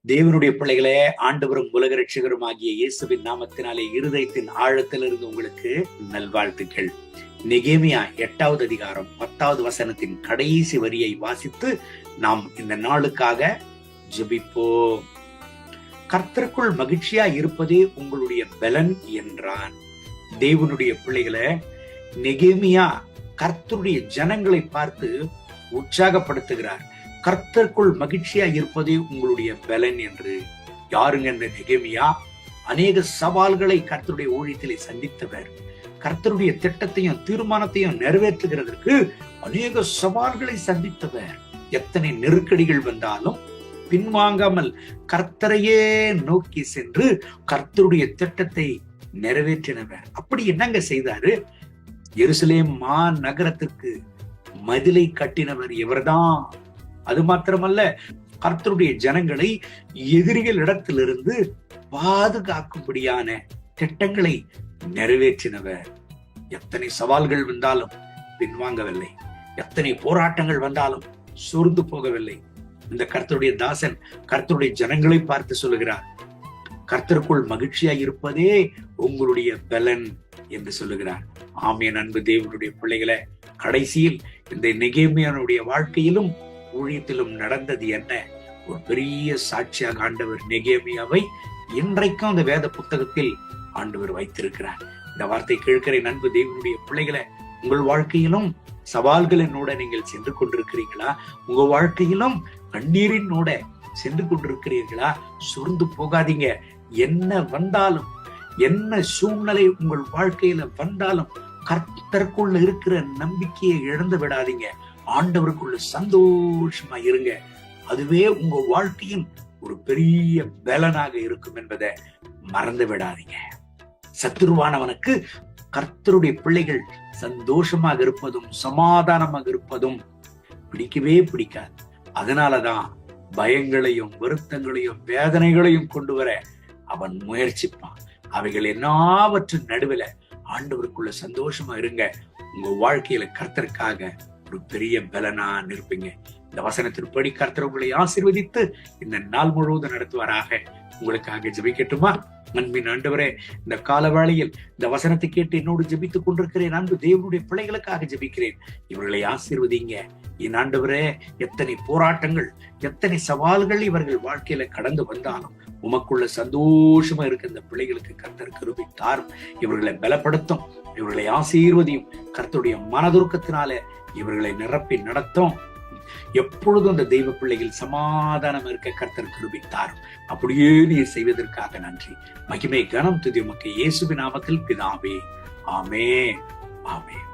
தேவனுடைய பிள்ளைகளே, ஆண்டவரும் உலக ரட்சகரும் ஆகிய இயேசுவின் நாமத்தினாலே இருதயத்தின் ஆழத்திலிருந்து உங்களுக்கு நல்வாழ்த்துக்கள். நெகேமியா 8வது அதிகாரம் 10வது வசனத்தின் கடைசி வரியை வாசித்து நாம் இந்த நாளுக்காக ஜெபிப்போம். கர்த்தருக்குள் மகிழ்ச்சியா இருப்பதே உங்களுடைய பலன் என்றான். தேவனுடைய பிள்ளைகளை, நெகேமியா கர்த்தருடைய ஜனங்களை பார்த்து உற்சாகப்படுத்துகிறார். கர்த்தருக்குள் மகிழ்ச்சியா இருப்பதே உங்களுடைய பலன் என்று. யாருங்க இந்த நெகேமியா? அநேக சவால்களை கர்த்தருடைய ஊழியத்திலே சந்தித்தவர். கர்த்தருடைய திட்டத்தையும் தீர்மானத்தையும் நிறைவேற்றுகிறதற்கு அநேக சவால்களை சந்தித்தவர். எத்தனை நெருக்கடிகள் வந்தாலும் பின்வாங்காமல் கர்த்தரையே நோக்கி சென்று கர்த்தருடைய திட்டத்தை நிறைவேற்றினவர். அப்படி என்னங்க செய்தாரு? எருசலேம் நகரத்திற்கு மதிலை கட்டினவர் இவர்தான். அது மாத்திரமல்ல, கர்த்தருடைய ஜனங்களை எதிரிகள் இடத்திலிருந்து பாதுகாக்கும்படியான திட்டங்களை நிறைவேற்றினவர். எத்தனை சவால்கள் வந்தாலும் பின்வாங்கவில்லை. எத்தனை போராட்டங்கள் வந்தாலும் சோர்ந்து போகவில்லை. இந்த கர்த்தருடைய தாசன் கர்த்தருடைய ஜனங்களை பார்த்து சொல்லுகிறார், கர்த்தருக்குள் மகிழ்ச்சியா இருப்பதே உங்களுடைய பலன் என்று சொல்லுகிறார். ஆமென். அன்பு தேவனுடைய பிள்ளைகளை, கடைசியில் இந்த நெகேமியானுடைய வாழ்க்கையிலும் ஊழியத்திலும் நடந்தது என்ன? ஒரு பெரிய சாட்சியாக ஆண்டவர் நெகேமியாவை இன்றைக்கும் அந்த வேத புத்தகத்தில் ஆண்டவர் வைத்திருக்கிறார். இந்த வார்த்தை கேட்கிற அன்பு தேவனுடைய பிள்ளைகளை, உங்கள் வாழ்க்கையிலும் சவால்களினோட நீங்கள் சென்று கொண்டிருக்கிறீங்களா? உங்க வாழ்க்கையிலும் கண்ணீரினோட சென்று கொண்டிருக்கிறீர்களா? சொர்ந்து போகாதீங்க. என்ன வந்தாலும், என்ன சூழ்நிலை உங்கள் வாழ்க்கையில வந்தாலும் கர்த்தருக்குள்ள இருக்கிற நம்பிக்கையை இழந்து விடாதீங்க. ஆண்டவருக்குள்ள சந்தோஷமா இருங்க. அதுவே உங்க வாழ்க்கையின் ஒரு பெரிய பலனாக இருக்கும் என்பதை மறந்து விடாதீங்க. சத்துருவானவனுக்கு கர்த்தருடைய பிள்ளைகள் சந்தோஷமாக இருப்பதும் சமாதானமாக இருப்பதும் பிடிக்கவே பிடிக்காது. அதனாலதான் பயங்களையும் வருத்தங்களையும் வேதனைகளையும் கொண்டு வர அவன் முயற்சிப்பான். அவைகள் எல்லாவற்றின் நடுவில் ஆண்டவருக்குள்ள சந்தோஷமா இருங்க. உங்க வாழ்க்கையில கர்த்தருக்காக ஒரு பெரிய பலனா இருப்பீங்க. இந்த வசனத்தின்படி கர்த்தர் உங்களை ஆசீர்வதித்து இந்த நாள் முழுவதும் நடத்துவாராக. உங்களுக்காக ஜெபிக்கட்டுமா? அன்பின் ஆண்டவரே, இந்த கால வேளையில் இந்த வசனத்தை கேட்டு என்னோடு ஜெபித்துக் கொண்டிருக்கிறேன் அன்பு தேவனுடைய பிள்ளைகளுக்காக ஜெபிக்கிறேன். இவர்களை ஆசீர்வதிங்க என் ஆண்டவரே. எத்தனை போராட்டங்கள், எத்தனை சவால்கள் இவர்கள் வாழ்க்கையில கடந்து வந்தாலும் உமக்குள்ள சந்தோஷமா இருக்க இந்த பிள்ளைகளுக்கு கர்த்தர் கிருபை தாரும். இவர்களை பலப்படுத்தும், இவர்களை ஆசீர்வதியும். கர்த்தருடைய மனதுருக்கத்தினால இவர்களை நிரப்பி நடத்தும். எப்பொழுதும் அந்த தெய்வ பிள்ளைகள் சமாதானம் இருக்க கர்த்தர் கிருபை தாரும். அப்படியே நீர் செய்வதற்காக நன்றி. மகிமை கனம் துதி உமக்கு இயேசுவின் நாமத்தில் பிதாவே. ஆமென். ஆமென்.